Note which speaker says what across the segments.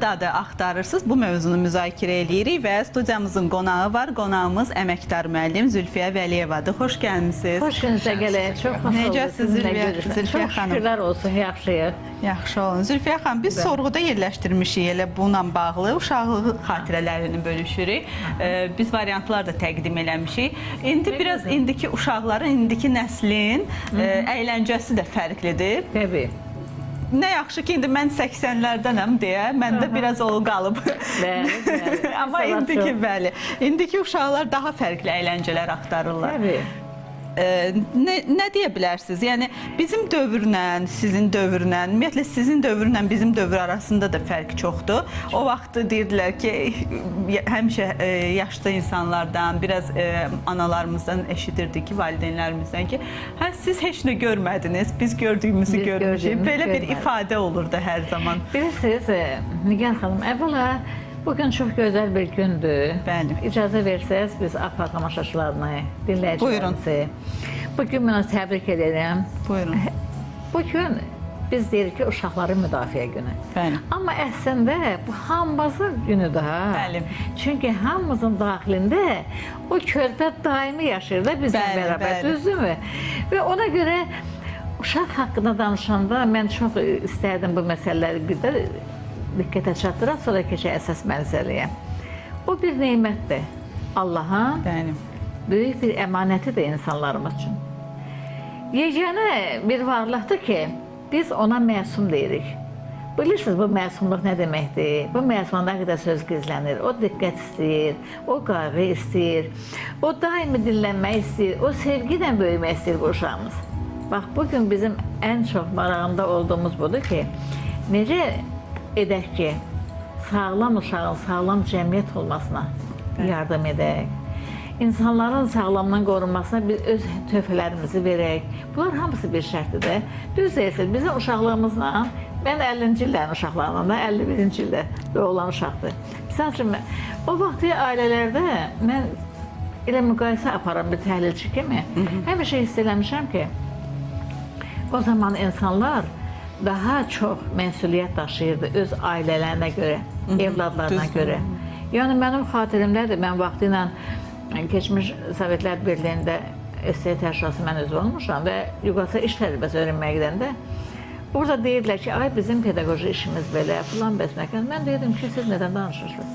Speaker 1: Daha da axtarırsınız, bu mövzunu müzakirə edirik və studiyamızın qonağı var. Qonağımız əməkdar müəllim Zülfiyə Vəliyevadır. Xoş gəlmisiniz.
Speaker 2: Xoş gününüzə gələk. Çox xoş oldu.
Speaker 1: Necəsiz Zülfiyə xanım?
Speaker 2: Çox şükürlər olsun, yaxşıyıq.
Speaker 1: Yaxşı olun. Zülfiyə xanım, biz sorğuda yerləşdirmişik elə bununla bağlı uşaqlıq xatirələrini bölüşürük. Biz variantlar da təqdim eləmişik. İndi biraz indiki uşaqların, indiki nəslin əyləncəsi də fərqlidir.
Speaker 2: Təbii.
Speaker 1: Nə yaxşı ki, indi mən 80'lərdənəm deyə, məndə biraz o qalıb.
Speaker 2: Bəli.
Speaker 1: Amma indiki, bəli, indiki uşaqlar daha fərqli əyləncələr axtarırlar.
Speaker 2: Təbii.
Speaker 1: Nə deyə bilərsiniz? Yəni, bizim dövrlə, sizin dövrlə, ümumiyyətlə sizin dövrlə bizim dövr arasında da fərq çoxdur. O vaxt deyirdilər ki, həmişə yaşlı insanlardan, biraz analarımızdan eşidirdik ki, valideynlərimizdən ki, siz heç nə görmədiniz, biz gördüyümüzü görmüşük. Belə bir ifadə olurdu hər zaman.
Speaker 2: Bilirsiniz, Nigar xanım, əvvəla bugün çox gözəl bir gündür.
Speaker 1: Bəli.
Speaker 2: İcazə versəz, biz APA tamaşaçılarını, dinləyicilərimizi bugün mənə təbrik edirəm.
Speaker 1: Buyurun.
Speaker 2: Bugün biz deyirik ki, uşaqların müdafiə günü.
Speaker 1: Bəli.
Speaker 2: Amma əslində bu hamımızın günüdür.
Speaker 1: Bəli.
Speaker 2: Çünki hamımızın daxilində o körpə daimi yaşayır da bizlə bərabər, düzdürmü? Və ona görə uşaq haqqında danışanda mən çox istərdim bu məsələləri bir də diqqətə çatdıraq, sonra keçək əsas məsələyə. O bir neymətdir. Allahın böyük bir əmanətidir insanlarımız üçün. Yeganə bir varlıqdır ki, biz ona məsum deyirik. Bilirsiniz, bu məsumluq nə deməkdir? Bu məsumluğa qədər söz gizlənir. O diqqət istəyir, o qayğı istəyir, o daimi dinlənmək istəyir, o sevgilə böyümək istəyir bu uşağımız. Bax, bugün bizim ən çox marağında olduğumuz budur ki, necə edək ki, sağlam uşağın sağlam cəmiyyət olmasına yardım edək. İnsanların sağlamdan qorunmasına biz öz töhfələrimizi verək. Bunlar hamısı bir şərtdir. Düz deyirsiniz, bizim uşaqlığımızla, mən 50-ci illərin uşaqlarından da 51-ci ildə doğulan uşaqdır. Misal üçün, o vaxtı ailələrdə mən elə müqayisə aparan bir təhlilçi kimi həmişə hiss eləmişəm ki, o zaman insanlar daha çox məsuliyyət daşıyırdı öz ailələrinə görə, evladlarına görə. Yəni, mənim xatirimdədir, mən vaxtı ilə keçmiş Sovetlər Birliyində ST təşkilatı mən üzv olmuşam və Yuqasıya iş təcrübəsi öyrənməyə gedəndə orada deyirdilər ki, ay bizim pedaqoji işimiz belə, filan bəsməkən. Mən deyirdim ki, siz nədən danışırsınız?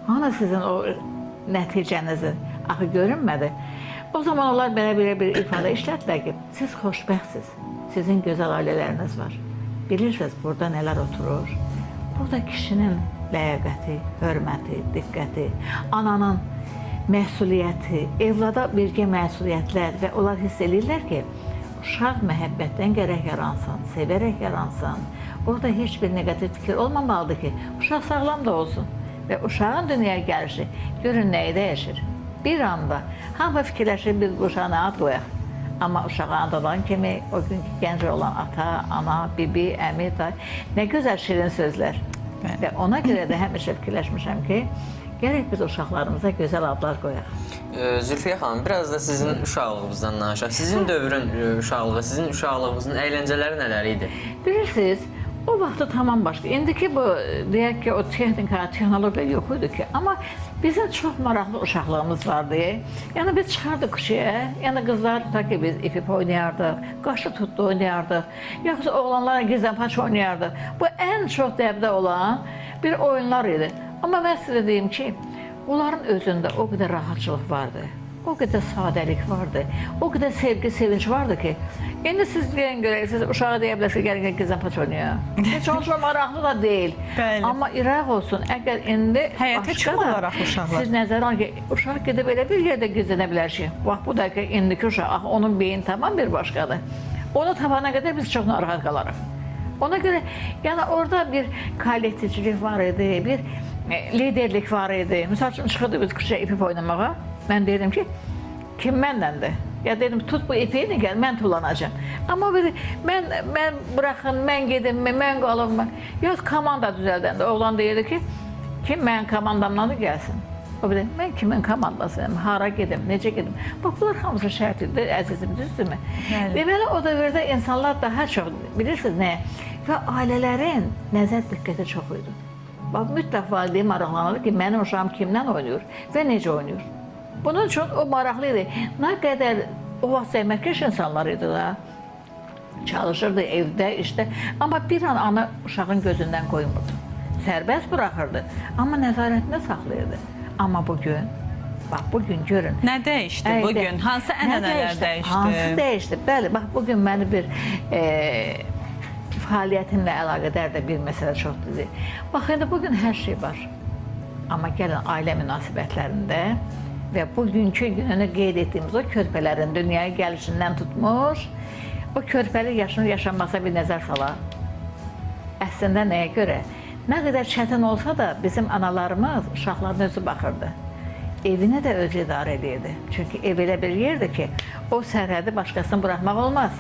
Speaker 2: Hani sizin o nəticənizin axı görünmədi. O zaman onlar belə bir ifadə işlətdilər ki, siz xoşbəxtsiz. Sizin gözəl ailələriniz var. Bilirsiniz, burada nələr oturur? Burada kişinin ləyaqəti, hörməti, diqqəti, ananın məsuliyyəti, evlada birgə məsuliyyətlər və onlar hiss edirlər ki, uşaq məhəbbətdən gərək yaransın, sevərək yaransın. Orada heç bir negativ fikir olmamalıdır ki, uşaq sağlam da olsun və uşağın dünyaya gəlişi görün nəyi dəyişir. Bir anda hamı fikirləşir, biz bu uşağa nə ad qoyaq? Amma uşağa ad olan kimi o günkü gənc olan ata, ana, bibi, əmi, day, nə gözəl şirin sözlər. Və ona görə də həmişə fikirləşmişəm ki, gərək biz uşaqlarımıza gözəl adlar qoyaq.
Speaker 3: Zülfiyə xanım, biraz da sizin uşaqlığınızdan danışaq. Sizin dövrün uşaqlığı, sizin uşaqlığınızın əyləncələri nələr idi?
Speaker 2: Bilirsiniz, o vaxtı tamam başqa. İndiki bu, deyək ki, o texnika, texnologiya yox idi ki, amma bizim çox maraqlı uşaqlığımız vardı. Yəni, biz çıxardıq küçəyə, yəni qızlar tutaq ki, biz ipip oynayardıq, qaşı tutdu oynayardıq, yaxud oğlanlarla gizlən paç oynayardıq. Bu, ən çox dəbdə olan bir oyunlar idi. Amma mən sizə deyim ki, onların özündə o qədər rahatçılıq vardı, o qədər sadəlik vardı, o qədər sevgi, sevinç vardı ki, indi siz görəksiniz, uşağa deyə bilərsiniz, gəlin gizlən paç oynayaq. Heç onun çox maraqlı da deyil. Amma iraq olsun, əgər indi
Speaker 1: həyata çıxararaq uşaqlar.
Speaker 2: Siz nəzər alın ki, uşaq gedib elə bir yerdə gizlənə bilər ki, bax, bu da ki, indiki uşaq, onun beyin tamam bir başqadır. Onu tapana qədər biz çox narahat qalarıq. Ona görə, yəni orada bir kollektivçilik var idi, bir liderlik var idi. Misal üçün, çıxırdı biz küçəyə ipip oynamağa. Mən deyirdim ki, kim məndəndir? Ya dedim, tut bu ipiyi, gəl, mən tullanacağım. Amma mən bıraxın, mən gedim, mən qalım. Yox, komanda düzəldəndə oğlan deyirdi ki, kim mənim komandamdan da gəlsin. O bir də, mən kimin komandasıyım, hara gedim, necə gedim. Bax, bunlar hamısı şərtidir, əzizim, düzdürmü? Deməli, o dövrdə insanlar daha çox, bilirsiniz nə? Və ailələrin nəzər diqqəti çox idi. Bax, mütləq valideyn maraqlanır ki, mənim uşağım kimdən oynayır və necə oynayır. Bunun üçün o maraqlı idi. Nə qədər o vaxt zəhmətkeş insanlar idi da. Çalışırdı evdə, işdə. Amma bir an ana uşağın gözündən qoymurdu. Sərbəst buraxırdı, amma nəzarətində saxlayırdı. Amma bugün, bax bugün görün.
Speaker 1: Nə dəyişdi bugün? Hansı ənənələr dəyişdi?
Speaker 2: Hansı dəyişdi? Bəli, bax bugün məni bir fəaliyyətimlə əlaqədar da bir məsələ çox dedi. Bax, indi bugün hər şey var. Amma gəlin ailə münasibətlərində və bugünkü gününü qeyd etdiyimiz o körpələrin dünyaya gəlişindən tutmuş, o körpəli yaşını yaşanmasa bir nəzər salaq. Əslində nəyə görə? Nə qədər çətin olsa da bizim analarımız uşaqlarına özü baxırdı. Evini də özü idarə edirdi. Çünki ev elə bir yerdir ki, o sərhədi başqasını buraxmaq olmaz.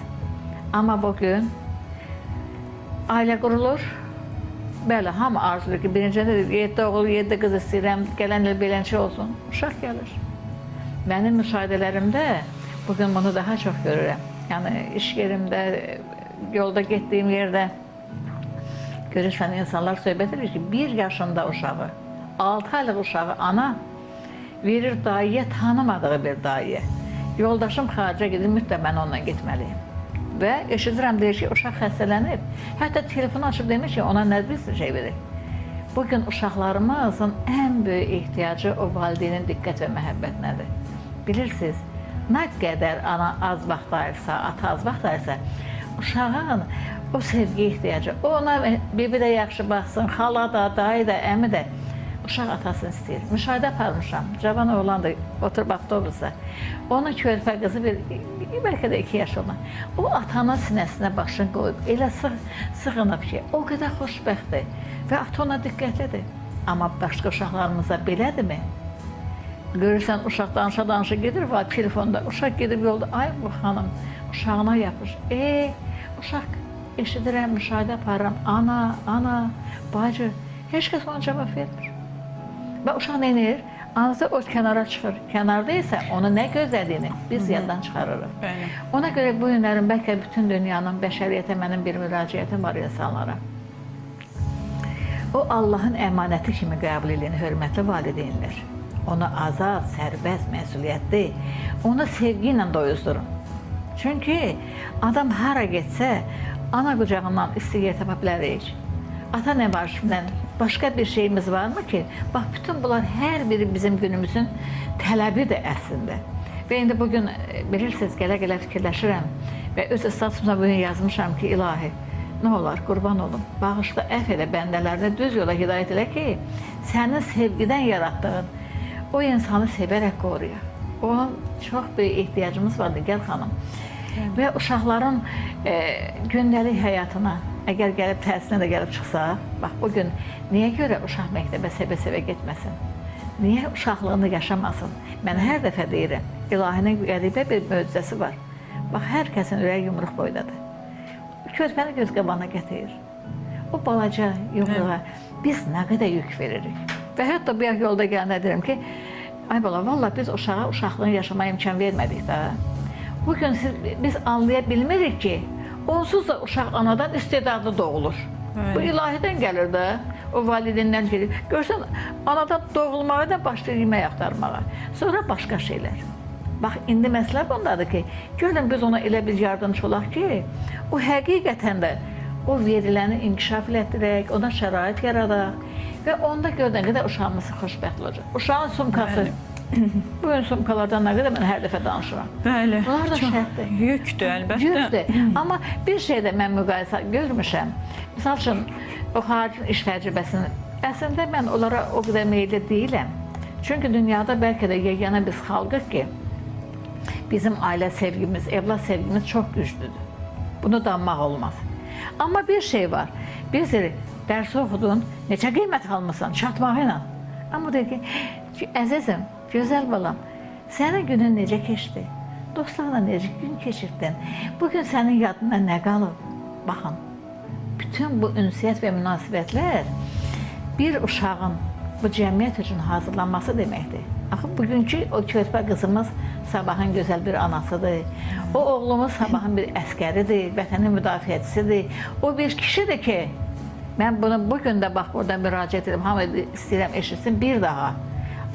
Speaker 2: Amma bugün ailə qurulur. Bəli, hamı arzudur ki, birincində 7 oğul, 7 qız istəyirəm, gələn il beləncə olsun. Uşaq gəlir. Mənim müşahidələrimdə bugün bunu daha çox görürəm. Yəni, iş yerimdə, yolda getdiyim yerdə görürsən, insanlar söhbət edir ki, 1 yaşında uşağı, 6 aylıq uşağı ana verir dayıya, tanımadığı bir dayıya. Yoldaşım xaricə gedir, mütləq mən onunla getməliyim. Və eşidirəm, deyir ki, uşaq xəstələnib. Hətta telefonu açıb demiş ki, ona nə bir şey verir. Bugün uşaqlarımızın ən böyük ehtiyacı o valideynin diqqət və məhəbbətinədir. Bilirsiniz, nə qədər ana az vaxt ayırsa, ata az vaxt ayırsa, uşağın o sevgi ehtiyacı, ona bibi də yaxşı baxsın, xala da, dayı da, əmi də, uşaq atasını istəyir. Müşahidə aparmışam, cavan oğlan da oturub avtobusa. Onun körpə qızı bəlkə də 2 yaş olan. O atanın sinəsinə başını qoyub, elə sığınıb ki, o qədər xoşbəxtdir və ata ona diqqətlidir. Amma başqa uşaqlarımıza belədirmi? Görürsən, uşaq danışa-danışa gedir, var telefonda, uşaq gedib yolda, ay bu xanım, uşağına yapış. Uşaq eşidirəm, müşahidə aparıram, ana, bacı, heç kəs ona cavab vermir. Və uşaq nə edir? Anası o kənara çıxır. Kənarda isə onu nə gözlədiyini biz yaddan çıxarırıq. Ona görə bu günlərin bəlkə bütün dünyanın bəşəriyyətə mənim bir müraciətim var insanlara. O Allahın əmanəti kimi qəbul edin, hörmətli valideynlər. Onu azad, sərbəst, məsuliyyətli, onu sevgi ilə doyuzdurun. Çünki adam hara getsə, ana qucağından istiyə tapa bilərik. Ata nəvazişindən başqa bir şeyimiz varmı ki, bax, bütün bunlar hər biri bizim günümüzün tələbidir əslində. Və indi bugün, bilirsiniz, gələ-gələ fikirləşirəm və öz statusumda bugün yazmışam ki, ilahi, nə olar, qurban olum, bağışla, əf elə bəndələrini düz yola hidayət elə ki, sənin sevgidən yaratdığın o insanı sevərək qoruyaq. Onun çox böyük ehtiyacımız vardır, gəl xanım. Və uşaqların gündəlik həyatına, əgər gəlib təhsilinə də gəlib çıxsa, bax, bugün niyə görə uşaq məktəbə sevə-sevə getməsin? Niyə uşaqlığını yaşamasın? Mən hər dəfə deyirəm, ilahinin qəribə bir möcüzəsi var. Bax, hər kəsin ürəyi yumruq boydadır. Körpəni göz qabağına gətirir. O balaca yumruğa biz nə qədər yük veririk. Və hətta bir yolda gələnə deyirəm ki, ay bala, valla biz uşağa uşaqlığını yaşamaya imkan vermədik də. Bugün biz anlaya bilmirik ki, onsuz da uşaq anadan istedadlı doğulur. Bu ilahidən gəlir də, o valideynlər gəlir. Görsən, anadan doğulmağa da başlayır yemək axtarmağa. Sonra başqa şeylər. Bax, indi məsələ bundadır ki, görün biz ona elə bir yardımcı olaq ki, o həqiqətən də o veriləni inkişaf etdirək, ona şərait yaradaq və onda gördən qədər uşağımız xoşbəxt olacaq. Uşağın sumkası, bugün sumkalardan nə qədər mən hər dəfə danışıram.
Speaker 1: Bəli,
Speaker 2: bunlar da şərtdir.
Speaker 1: Yükdür, əlbəttə.
Speaker 2: Yükdür. Amma bir şey də mən müqayisə görmüşəm. Misal üçün, o xaricin iş təcrübəsini, əslində mən onlara o qədər meyilli deyiləm. Çünki dünyada bəlkə də yeganə biz xalqıq ki, bizim ailə sevgimiz, evlad sevgimiz çox güclüdür. Bunu danmaq olmaz. Amma bir şey var, biz dərsi oxudun, neçə qiymət almışsan, çatmağı ilə. Amma deyir ki, əzizim, gözəl balam, sənin günün necə keçdi? Dostlarla necə gün keçirdin? Bugün sənin yadına nə qalıb? Baxın, bütün bu ünsiyyət və münasibətlər bir uşağın bu cəmiyyət üçün hazırlanması deməkdir. Axı, bugünkü o körpə qızımız sabahın gözəl bir anasıdır. O oğlumuz sabahın bir əskəridir, vətənin müdafiəçisidir. O bir kişidir ki, Mən bunu bugün də bax burada müraciət edirəm, hamı istəyirəm eşitsin bir daha.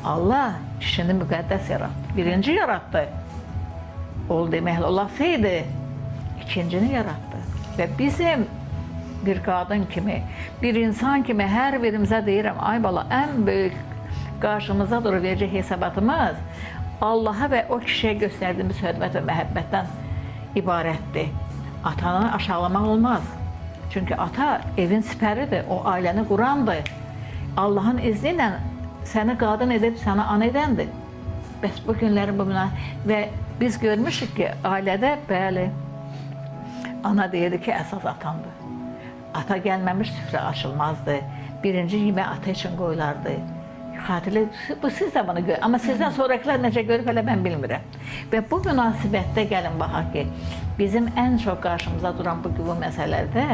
Speaker 2: Allah kişini müqəddəs yaratdı. Birinci yaratdı. Ol deməklə olasıydı, ikincini yaratdı. Və bizim bir qadın kimi, bir insan kimi hər birimizə deyirəm, ay bala, ən böyük qarşımızda durub verəcək hesabatımız Allaha və o kişiyə göstərdiyimiz hörmət və məhəbbətdən ibarətdir. Atanı aşağılamaq olmaz. Çünki ata evin sipəridir, o ailəni qurandır. Allahın izni ilə səni qadın edib, səni ana edəndir. Bəs bu günlərin bu və biz görmüşük ki, ailədə bəli, ana deyirdi ki, əsas atandır. Ata gəlməmiş süfrə açılmazdı. Birinci yemək ata üçün qoyulardı. Xatirlə, bu siz də bunu görün. Amma sizdən sonrakılar necə görüb hələ mən bilmirəm. Və bu münasibətdə gəlin baxaq ki, bizim ən çox qarşımıza duran bu məsələlərdə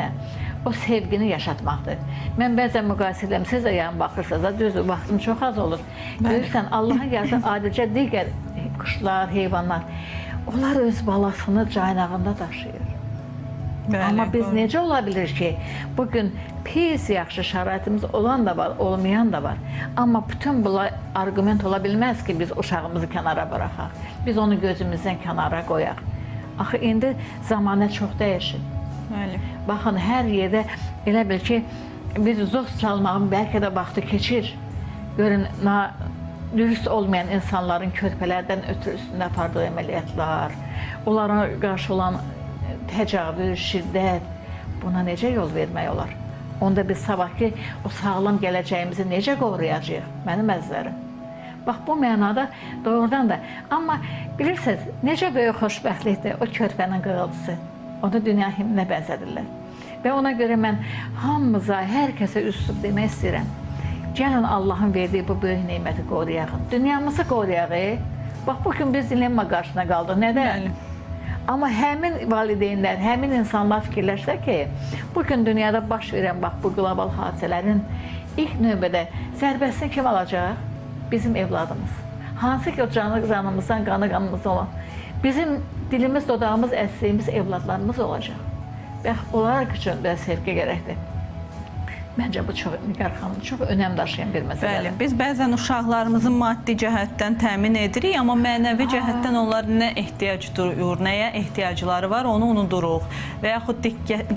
Speaker 2: o sevgini yaşatmaqdır. Mən bəzən müqayisə edirəm, siz də yan baxırsınız da, düzdür, vaxtım çox az olur. Görürsən, Allahın yaradığı adicə digər quşlar, heyvanlar, onlar öz balasını caynağında daşıyır. Amma biz necə ola bilir ki, bugün pis yaxşı şəraitimiz olan da var, olmayan da var. Amma bütün bunlar arqument ola bilməz ki, biz uşağımızı kənara bıraxaq. Biz onu gözümüzdən kənara qoyaq. Axı, indi zamanə çox dəyişir. Baxın, hər yerdə elə bil ki, biz zoz çalmağın bəlkə də vaxtı keçir. Görün, dürüst olmayan insanların körpələrdən ötürü üstündə apardığı əməliyyatlar, onlara qarşı olan təcavüz, şiddət, buna necə yol vermək olar? Onda biz sabahki o sağlam gələcəyimizi necə qoruyacağıq? Mənim əzizlərim. Bax, bu mənada doğrudan da. Amma bilirsiniz, necə böyük xoşbəxtlikdir o körpənin qığıltısı. Onu dünya himninə bənzədirlər. Və ona görə mən hamımıza, hər kəsə üstub demək istəyirəm. Gəlin Allahın verdiyi bu böyük neyməti qoruyaq. Dünyamızı qoruyaq. Bax, bugün biz dilemma qarşısına qaldıq. Nədən? Amma həmin valideynlər, həmin insanlar fikirləşsə ki, bugün dünyada baş verən bax, bu qlobal hadisələrin ilk növbədə zərbəsini kim alacaq? Bizim evladımız. Hansı ki o canımızdan, qanımızdan olan. Bizim dilimiz, dodağımız, əsliyimiz evladlarımız olacaq. Və onlar üçün belə sevgi gərəkdir. Məncə bu çox, Nigar xanım, çox önəm daşıyan bir məsələdir.
Speaker 1: Bəli, biz bəzən uşaqlarımızı maddi cəhətdən təmin edirik, amma mənəvi cəhətdən onlar nə ehtiyac duyur, nəyə ehtiyacları var, onu unuduruq. Və yaxud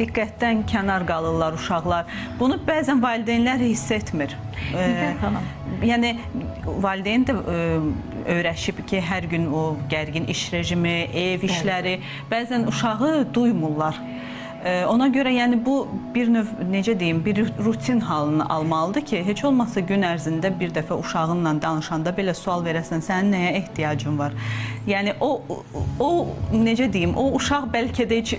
Speaker 1: diqqətdən kənar qalırlar uşaqlar. Bunu bəzən valideynlər hiss etmir.
Speaker 2: Nigar xanım.
Speaker 1: Yəni, valideyn də öyrəşib ki, hər gün o gərgin iş rejimi, ev işləri, bəzən uşağı duymurlar. Ona görə yəni bu bir növ, necə deyim, bir rutin halını almalıdır ki, heç olmazsa gün ərzində bir dəfə uşağınla danışanda belə sual verəsən, sənin nəyə ehtiyacın var? Yəni o necə deyim, o uşaq bəlkə də heç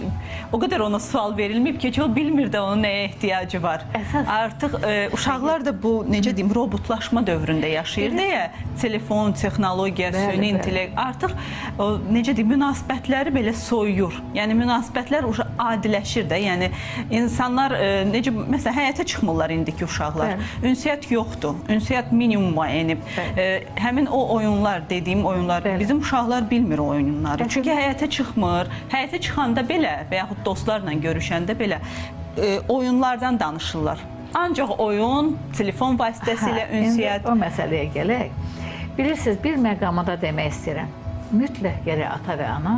Speaker 1: o qədər ona sual verilməyib ki, o bilmir də onun nəyə ehtiyacı var. Artıq uşaqlar da bu, necə deyim, robotlaşma dövründə yaşayır deyə, telefon, texnologiya, süni intellekt artıq necə deyim, münasibətləri belə soyuyur. Yəni münasibətlər adiləşir də, yəni insanlar necə, məsələn, həyətə çıxmırlar indiki uşaqlar. Ünsiyyət yoxdur, ünsiyyət minimuma enib. Həmin o oyunlar, dediyim oyunlar, bizim uşaqlar bilmir o oyunları. Çünki həyətə çıxmır, həyətə çıxanda belə və yaxud dostlarla görüşəndə belə oyunlardan danışırlar. Ancaq oyun, telefon vasitəsilə ünsiyyət.
Speaker 2: O məsələyə gələk. Bilirsiniz, bir məqamada demək istəyirəm. Mütləq gərək ata və ana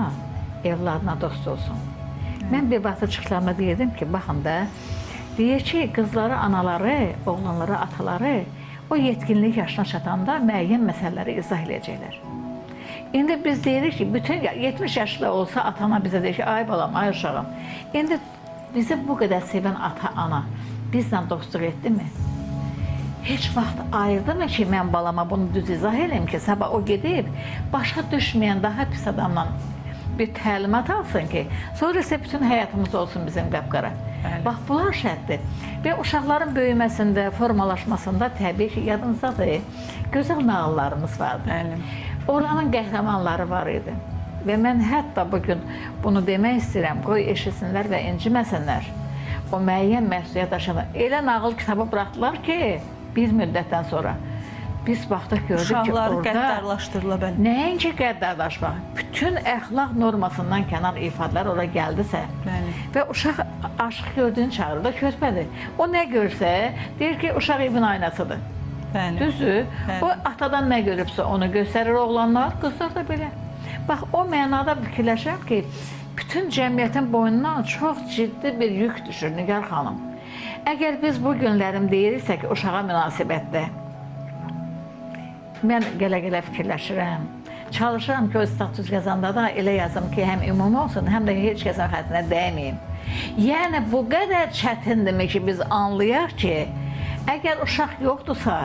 Speaker 2: evladına dost olsun. Mən bir vaxt çıxışlarına deyirdim ki, baxın da, deyir ki, qızları, anaları, oğlanları, ataları o yetkinlik yaşına çatanda müəyyən məsələləri izah edəcəklər. İndi biz deyirik ki, bütün 70 yaşlı olsa atana bizə deyir ki, ay balam, ay uşağım. İndi bizi bu qədər sevən ata-ana bizlə dostluq etdi mi? Heç vaxt ayırdı mı ki, mən balama bunu düz izah edeyim ki, sabah o gedib, başa düşməyən daha pis adamla bir təlimat alsın ki, sonra isə bütün həyatımız olsun bizim qəbqara. Bax, bunlar şərtdir. Və uşaqların böyüməsində, formalaşmasında təbii ki, yadınızdadır, gözəl nağıllarımız vardı. Oranın qəhrəmanları var idi. Və mən hətta bugün bunu demək istəyirəm, qoy eşitsinlər və inciməsinlər. O müəyyən məsuliyyət daşıyan elə nağıl kitabı buraxdılar ki, bir müddətdən sonra Biz baxdıq gördük ki,
Speaker 1: Uşaqlar
Speaker 2: orada
Speaker 1: qəddarlaşdırıla bilər.
Speaker 2: nəinki qəddarlaşmaq, bütün əxlaq normasından kənar ifadələr ora gəldisə
Speaker 1: Bəli.
Speaker 2: və uşaq aşıq gördüyünü çağırır da körpədir. O nə görsə, deyir ki, uşaq evin aynasıdır.
Speaker 1: Bəli.
Speaker 2: Düzdür?
Speaker 1: Bəli.
Speaker 2: O atadan nə görübsə onu göstərir oğlanlar, qızlar da belə. Bax, o mənada fikirləşirəm ki, bütün cəmiyyətin boynuna çox ciddi bir yük düşür Nigar xanım. Əgər biz bu günlərim deyiriksə ki, uşağa münasibətdə, mən gələ-gələ fikirləşirəm. Çalışıram ki, o status yazanda da elə yazım ki, həm ümumi olsun, həm də heç kəsin xətrinə dəyməyim. Yəni, bu qədər çətindirmi ki, biz anlayaq ki, əgər uşaq yoxdursa,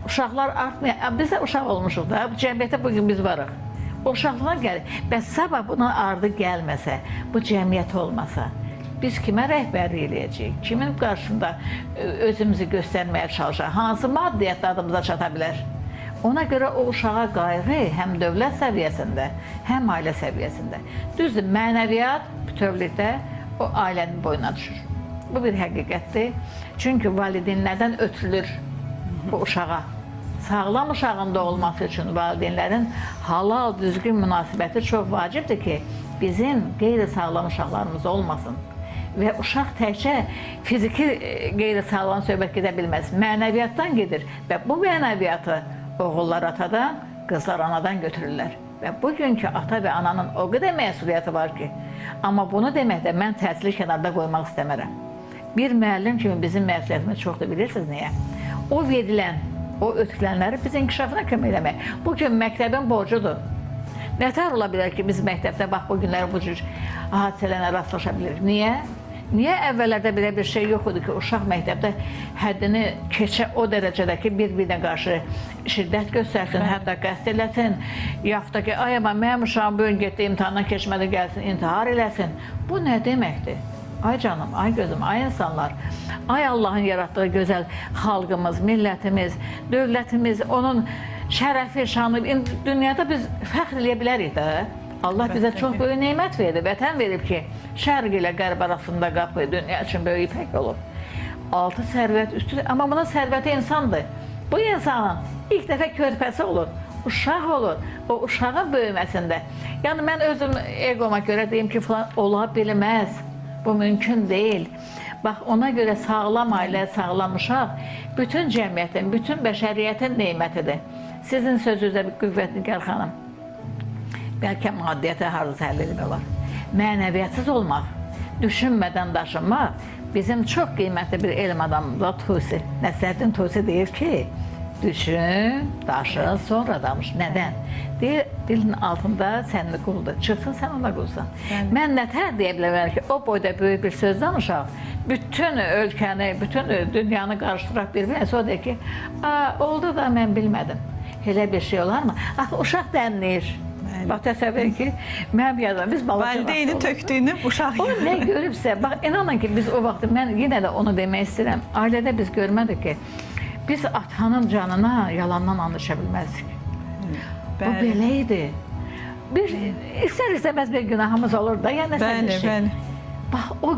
Speaker 2: uşaqlar artmıyor. Biz də uşaq olmuşuq da, bu cəmiyyətə bugün biz varıq. Uşaqlar gəlir. Bəs sabah buna ardı gəlməsə, bu cəmiyyət olmasa, biz kimə rəhbərlik eləyəcəyik? Kimin qarşısında özümüzü göstərməyə çalışaq? Hansı maddiyyət adımıza çata bilər? Ona görə o uşağa qayğı həm dövlət səviyyəsində, həm ailə səviyyəsində. Düzdür, mənəviyyat bütövlükdə o ailənin boynuna düşür. Bu bir həqiqətdir. Çünki valideynlərdən ötürülür bu uşağa. Sağlam uşağın da olması üçün valideynlərin halal, düzgün münasibəti çox vacibdir ki, bizim qeyri-sağlam uşaqlarımız olmasın. Və uşaq təkcə fiziki qeyri-sağlam söhbət gedə bilməz. Mənəviyyatdan gedir və bu mənəviyyatı oğullar atadan, qızlar anadan götürürlər. Və bugünkü ata və ananın o qədər məsuliyyəti var ki, amma bunu deməkdə mən təhsili kənarda qoymaq istəmərəm. Bir müəllim kimi bizim məsuliyyətimiz çoxdur, bilirsiniz niyə? O verilən, o ötürülənləri biz inkişafına kömək eləmək. Bugün məktəbin borcudur. Nətər ola bilər ki, biz məktəbdə bax, bu günləri bu cür hadisələrlə rastlaşa bilirik. Niyə? Niyə əvvəllərdə belə bir şey yox idi ki, uşaq məktəbdə həddini keçə o dərəcədə ki, bir-birinə qarşı şiddət göstərsin, hətta qəsd eləsin, yaxud da ki, ay amma mənim uşağım bugün getdi, imtahandan keçmədi, gəlsin, intihar eləsin. Bu nə deməkdir? Ay canım, ay gözüm, ay insanlar, ay Allahın yaratdığı gözəl xalqımız, millətimiz, dövlətimiz, onun şərəfi, şanı, dünyada biz fəxr eləyə bilərik də. Allah bizə çox böyük neymət verdi, vətən verib ki, şərq ilə qərb arasında qapı, dünya üçün böyük ipək olub. 6 sərvət üstü, amma bunun sərvəti insandır. Bu insanın ilk dəfə körpəsi olur, uşaq olur, o uşağın böyüməsində. Yəni, mən özüm egoma görə deyim ki, falan ola bilməz, bu mümkün deyil. Bax, ona görə sağlam ailə, sağlam uşaq bütün cəmiyyətin, bütün bəşəriyyətin neymətidir. Sizin sözünüzə bir qüvvət Nigar xanım. Bəlkə maddiyyətə harcı həll edilmək olar. Mənəviyyatsız olmaq, düşünmədən daşınmaq bizim çox qiymətli bir elm adamımızda Tusi. Nəsrəddin Tusi deyir ki, düşün, daşın, sonra danış. Nədən? Deyir, dilin altında sənli quldur. Çıxsın, sən ona qulsan. Mən nətər deyə bilərəm ki, o boyda böyük bir söz danışaq, bütün ölkəni, bütün dünyanı qarışdıraq bir-birinə, sonra deyir ki, oldu da mən bilmədim. Elə bir şey olar mı? Axı, uşaq dənləyir. Bax, təsəvvür ki, mənim yazam, biz balaca
Speaker 1: valideyni tökdüyünü uşaq
Speaker 2: o nə görübsə, bax, inanın ki, biz o vaxt, mən yenə də onu demək istəyirəm, ailədə biz görmədik ki, biz atanın canına yalandan anlaşa bilməzdik. Bu belə idi. Bir, istər-istəməz bir günahımız olur da, yəni nəsə bir şey. Bax, o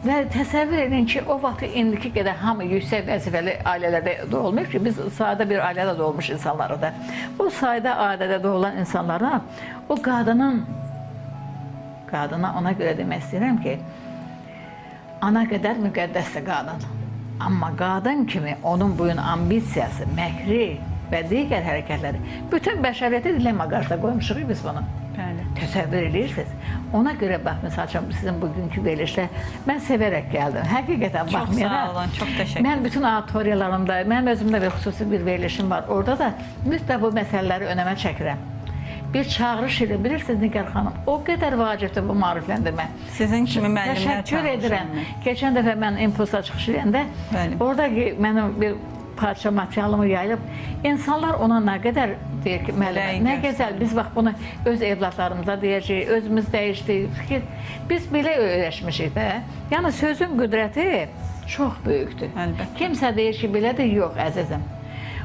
Speaker 2: və təsəvvür edin ki, o vaxt indiki qədər hamı yüksək vəzifəli ailələrdə doğulmuş ki, biz sadə bir ailədə doğulmuş insanları da. O sadə ailədə doğulan insanlara, o qadına ona görə demək istəyirəm ki, ana qədər müqəddəsdir qadın. Amma qadın kimi onun bugün ambisiyası, məkri və digər hərəkətləri, bütün bəşəriyyəti dilemma qarşıda qoymuşuq biz bunu. Təsəvvür edirsiniz. Ona görə bax, məsələn, sizin bugünkü verilişdə mən sevərək gəldim. Həqiqətən baxmayaraq.
Speaker 1: Çox sağ olun, çox təşəkkür.
Speaker 2: Mən bütün auditoriyalarımda, mənim özümdə bir xüsusi bir verilişim var. Orada da mütləq bu məsələləri önəmə çəkirəm. Bir çağırış ilə, bilirsiniz Nigar xanım, o qədər vacibdir bu maarifləndirmə.
Speaker 1: Sizin kimi müəllimlər
Speaker 2: təşəkkür edirəm. Keçən dəfə mən impulsa çıxış edəndə, orada mənim bir parça materialımı yayılıb, insanlar ona nə qədər deyir ki, müəllimə, nə gözəl, biz bax bunu öz evlatlarımıza deyəcəyik, özümüz dəyişdik, fikir, biz belə öyrəşmişik də. Yəni, sözün qüdrəti çox böyükdür. Kimsə deyir ki, belədir, yox, əzizim.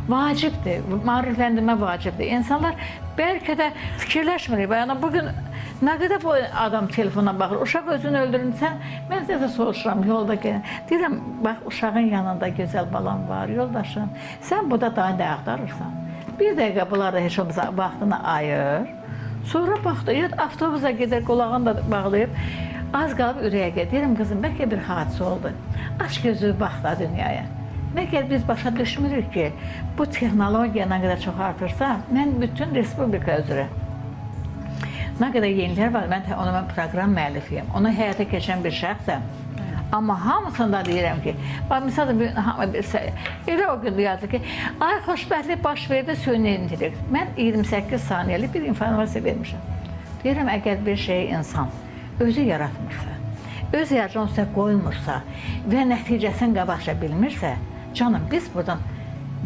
Speaker 2: Vacibdir, maarifləndirmə vacibdir. İnsanlar bəlkə də fikirləşmirik. Yəni, bugün Nə qədər bu adam telefona baxır, uşaq özünü öldürürsən, mən də soruşuram yolda gələn. Deyirəm, bax uşağın yanında gözəl balam var, yoldaşım. Sən burada daha nə axtarırsan? Bir dəqiqə bunları heç olmasa vaxtını ayır. Sonra baxdı, avtobusa gedər, qulağını da bağlayıb. Az qalıb ürəyə gedir. Deyirəm, qızım, bəlkə bir hadisə oldu. Aç gözü, bax da dünyaya. Məgər biz başa düşmürük ki, bu texnologiya nə qədər çox artırsa, mən bütün respublika üzrə nə qədər yenilər var, mən proqram müəllifiyəm, onu həyata keçən bir şəxsəm. Amma hamısında deyirəm ki, misal elə o gün yazır ki, ay xoşbəxtlik baş verdi, süni intellekt. Mən 28 saniyəlik bir informasiya vermişəm. Deyirəm, əgər bir şey insan özü yaratmırsa, öz yaradıcısına qoymursa və nəticəsini qabaqlaşa bilmirsə, canım, biz buradan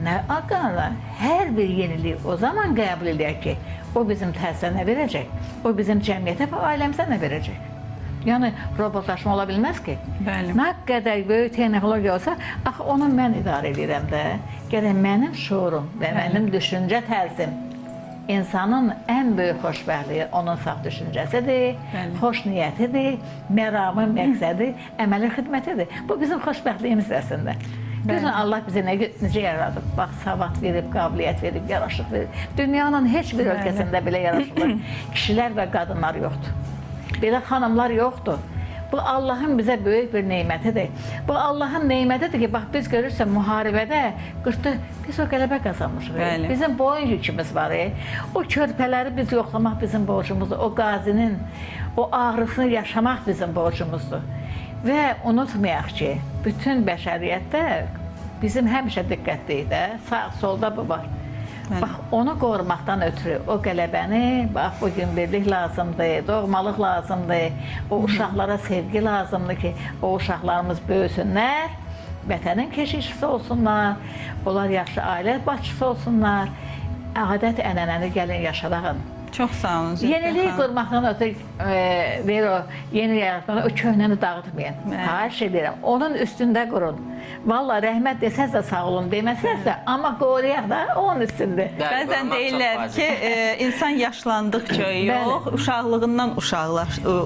Speaker 2: nə aqanla hər bir yeniliyi o zaman qəbul edək ki, o bizim təhsilə nə verəcək, o bizim cəmiyyətə və ailəmizə nə verəcək. Yəni, robotlaşma ola bilməz ki.
Speaker 1: Bəli.
Speaker 2: Nə qədər böyük texnologiya olsa, axı onu mən idarə edirəm də. Gərək mənim şuurum və mənim düşüncə tərzim insanın ən böyük xoşbəxtliyi onun saf düşüncəsidir, xoş niyyətidir, məramı, məqsədi, əməli xidmətidir. Bu bizim xoşbəxtliyimiz əslində. Gözün Allah bizə necə yaradıb? Bax, savad verib, qabiliyyət verib, yaraşıq verib. Dünyanın heç bir ölkəsində belə yaraşıqlı kişilər və qadınlar yoxdur. Belə xanımlar yoxdur. Bu Allahın bizə böyük bir neymətidir. Bu Allahın neymətidir ki, bax biz görürsən müharibədə 40'da biz o qələbə qazanmışıq. Bizim boyun yükümüz var. O körpələri biz yoxlamaq bizim borcumuzdur. O qazinin, o ağrısını yaşamaq bizim borcumuzdur. Və unutmayaq ki, bütün bəşəriyyətdə bizim həmişə diqqətliyiz də, sağ, solda bu var. Bax, onu qorumaqdan ötürü o qələbəni, bax, bu gün birlik lazımdır, doğmalıq lazımdır, o uşaqlara sevgi lazımdır ki, o uşaqlarımız böyüsünlər, vətənin keşişçisi olsunlar, onlar yaxşı ailə başçısı olsunlar, adət ənənəni gəlin yaşadağın.
Speaker 1: Çox sağ olun.
Speaker 2: Yenilik qurmaqdan ötürü deyir o, yeni yaratmadan o köhnəni dağıtmayın. Hər şey deyirəm, onun üstündə qurun. Valla rəhmət desəz də sağ olun, deməsəz də, amma qoruyaq da onun üstündə.
Speaker 1: Bəzən deyirlər ki, insan yaşlandıqca yox, uşaqlığından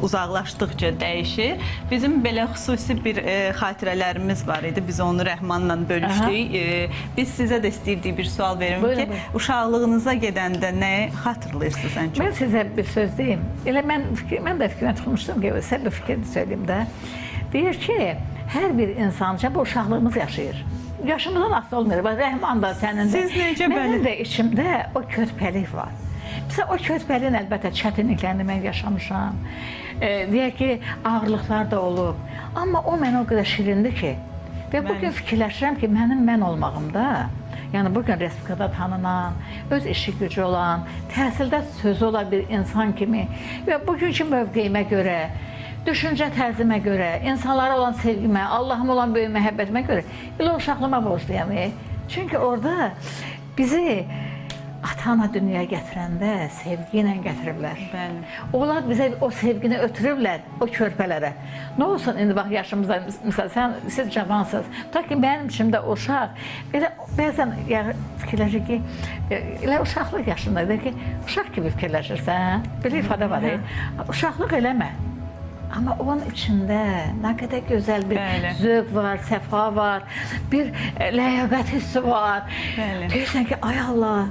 Speaker 1: uzaqlaşdıqca dəyişir. Bizim belə xüsusi bir xatirələrimiz var idi, biz onu Rəhmanla bölüşdük. Biz sizə də istəyirdik bir sual verim ki, uşaqlığınıza gedəndə nəyi xatırlayırsınız?
Speaker 2: Mən sizə bir söz deyim. Elə mən də fikrimə tutmuşdum ki, sizə bir fikir söyleyeyim də. Deyir ki, hər bir insanca bu uşaqlığımız yaşayır. Yaşımızdan asıl olmuyor. Rəhman da sənin də.
Speaker 1: Siz necə belə?
Speaker 2: Mənim də içimdə o körpəlik var. Məsələn, o körpəliyin əlbəttə çətinliklərini mən yaşamışam. Deyək ki, ağırlıqlar da olub. Amma o mənə o qədər şirindir ki. Və bugün fikirləşirəm ki, mənim mən olmağımda, yəni bugün respublikada tanınan, öz işi gücü olan, təhsildə sözü olan bir insan kimi və bugünkü mövqeyimə görə, düşüncə tərzimə görə, insanlara olan sevgimə, Allahıma olan böyük məhəbbətimə görə elə uşaqlıma borcluyam. Çünki orada bizi ata-ana dünyaya gətirəndə sevgi ilə gətiriblər. Onlar bizə o sevgini ötürüblər o körpələrə. Nə olsun, indi bax yaşımızda, məsələn, siz cavansınız, ta ki mənim içimdə uşaq, elə bəzən fikirləşir ki, elə uşaqlıq yaşındadır ki, uşaq kimi fikirləşirsən, belə ifadə var, uşaqlıq eləmə. Amma onun içində nə qədər gözəl bir zövq var, səfa var, bir ləyaqət hissi var. Deyirsən ki, ay Allah,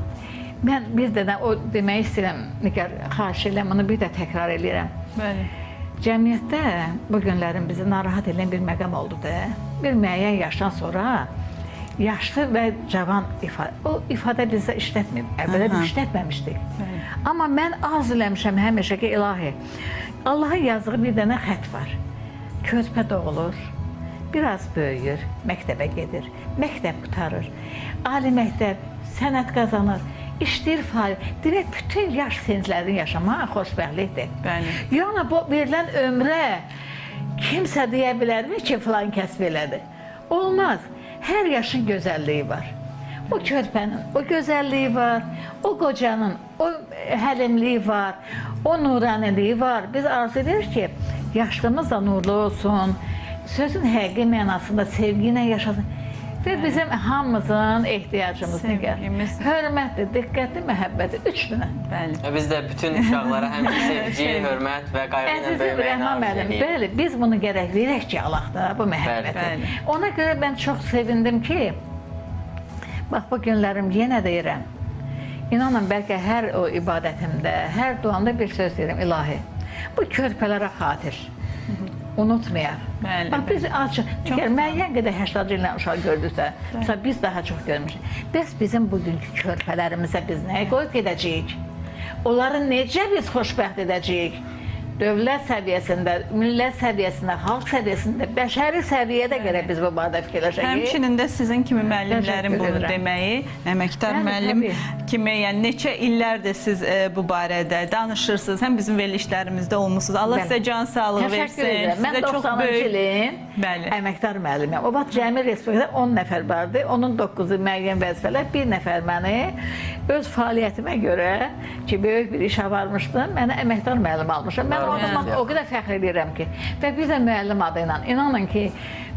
Speaker 2: mən bir də o demək istəyirəm, Nigar, xahiş edirəm, onu bir də təkrar edirəm. Cəmiyyətdə bu günlərin bizi narahat edən bir məqam oldu da. Bir müəyyən yaşdan sonra yaşlı və cavan ifadə, o ifadə bizdə işlətməyib, əvvələ işlətməmişdik. Amma mən arzu eləmişəm həmişə ki, ilahi, Allahın yazdığı bir dənə xət var. Körpə doğulur, biraz böyüyür, məktəbə gedir, məktəb qutarır, ali məktəb, sənət qazanır, işləyir fəaliyyət. Demək, bütün yaş senclərini yaşamaq xoşbəxtlikdir. Yəni, bu verilən ömrə kimsə deyə bilərmi ki, filan kəsb elədi? Olmaz. Hər yaşın gözəlliyi var. O körpənin o gözəlliyi var, o qocanın o həlimliyi var, o nuraniliyi var. Biz arzu edirik ki, yaşlımız da nurlu olsun, sözün həqiqi mənasında sevgi ilə yaşasın Və bizim hamımızın ehtiyacımız nədir?
Speaker 1: Sevgimiz.
Speaker 2: Hörmətdir, diqqətli, məhəbbəti, 3 dənə.
Speaker 1: Bəli.
Speaker 3: Biz də bütün uşaqlara həmişə sevgi, hörmət və qayğı ilə
Speaker 2: Əzizim
Speaker 3: böyüməyə
Speaker 2: Rəhman
Speaker 3: arzu
Speaker 2: müəllim,
Speaker 3: edirik.
Speaker 2: bəli, biz bunu gərək verək ki, alaq da bu məhəbbəti.
Speaker 1: Bəli.
Speaker 2: Ona görə mən çox sevindim ki, bax bu günlərim yenə deyirəm, inanın bəlkə hər o ibadətimdə, hər duamda bir söz deyirəm, ilahi, bu körpələrə xatir. Unutmayaq.
Speaker 1: Bəli,
Speaker 2: Bax biz açıq, çünki müəyyən qədər 80 illə uşaq gördüksə, məsələn biz daha çox görmüşük. Bəs bizim bugünkü körpələrimizə biz nəyə qoyub gedəcəyik? Onları necə biz xoşbəxt edəcəyik? Dövlət səviyyəsində, millət səviyyəsində, xalq səviyyəsində, bəşəri səviyyədə gərək biz bu barədə fikirləşək.
Speaker 1: Həmçinin də sizin kimi müəllimlərin
Speaker 2: Təşəkkür
Speaker 1: bunu
Speaker 2: edirəm.
Speaker 1: deməyi, əməkdar
Speaker 2: Bəli,
Speaker 1: müəllim
Speaker 2: təbii.
Speaker 1: kimi, yəni neçə illərdir siz bu barədə danışırsınız, həm bizim verilişlərimizdə olmusunuz. Allah
Speaker 2: Bəli.
Speaker 1: sizə can sağlığı
Speaker 2: Təşəkkür
Speaker 1: versin.
Speaker 2: edirəm. Mən
Speaker 1: Sizə çox
Speaker 2: 90-cı
Speaker 1: böyük
Speaker 2: ilin
Speaker 1: Bəli.
Speaker 2: əməkdar müəllimiyəm. O vaxt cəmi respublikada 10 nəfər vardı. Onun 9-u müəyyən vəzifələr, bir nəfər məni öz fəaliyyətimə görə ki, böyük bir işə varmışdım, mənə əməkdar müəllim almışam. Mən o zaman o qədər fəxr edirəm ki, və bir də müəllim adı ilə inanın ki,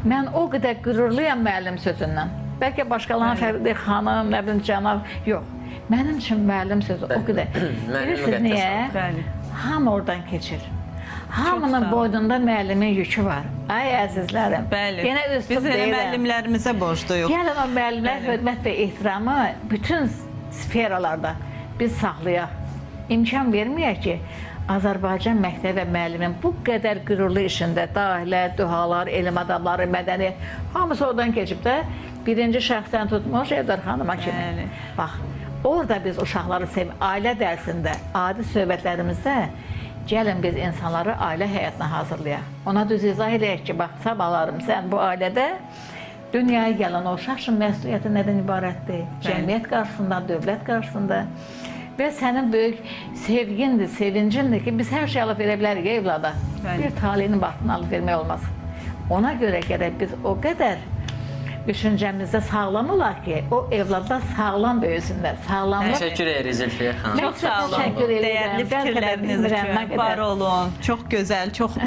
Speaker 2: mən o qədər qürurluyam müəllim sözündən. Bəlkə başqalarına fərqli xanım, nə bilim cənab, yox. Mənim üçün müəllim sözü o qədər. Bilirsiniz niyə?
Speaker 1: Bəli.
Speaker 2: Hamı oradan keçir.
Speaker 1: Çox
Speaker 2: Hamının
Speaker 1: sağ olun.
Speaker 2: boynunda müəllimin yükü var. Ay əzizlərim.
Speaker 1: Bəli.
Speaker 2: Yenə
Speaker 1: Biz
Speaker 2: üstün
Speaker 1: elə
Speaker 2: deyirəm.
Speaker 1: müəllimlərimizə borcluyuq.
Speaker 2: Gəlin o müəllimlər hörmət və ehtiramı bütün sferalarda biz saxlayaq. İmkan verməyək ki, Azərbaycan məktəb və müəllimin bu qədər qürurlu işində dahilər, duhalar, elm adamları, mədəni hamısı oradan keçib də birinci şəxsən tutmuş Evdar xanıma kimi.
Speaker 1: Bəli.
Speaker 2: Bax, orada biz uşaqları ailə dərsində, adi söhbətlərimizdə gəlin biz insanları ailə həyatına hazırlayaq. Ona düz izah edək ki, bax, sabahlarım sən bu ailədə dünyaya gələn o uşaq üçün məsuliyyəti nədən ibarətdir? Cəmiyyət qarşısında, dövlət qarşısında və sənin böyük sevgindir, sevincindir ki, biz hər şey alıb verə bilərik evlada.
Speaker 1: Bəli.
Speaker 2: Bir talihinin vaxtını alıb vermək olmaz. Ona görə gərək biz o qədər düşüncəmizdə sağlam olaq ki, o evladlar sağlam böyüsünlər, sağlamlıq.
Speaker 3: Təşəkkür edirik Zülfiyə xanım.
Speaker 1: Çox sağ olun.
Speaker 2: Təşəkkür edirəm.
Speaker 1: Dəyərli
Speaker 2: Bəlkə də
Speaker 1: fikirləriniz
Speaker 2: bilmirəm nə
Speaker 1: üçün
Speaker 2: qədər.
Speaker 1: var olun. Çox gözəl, çox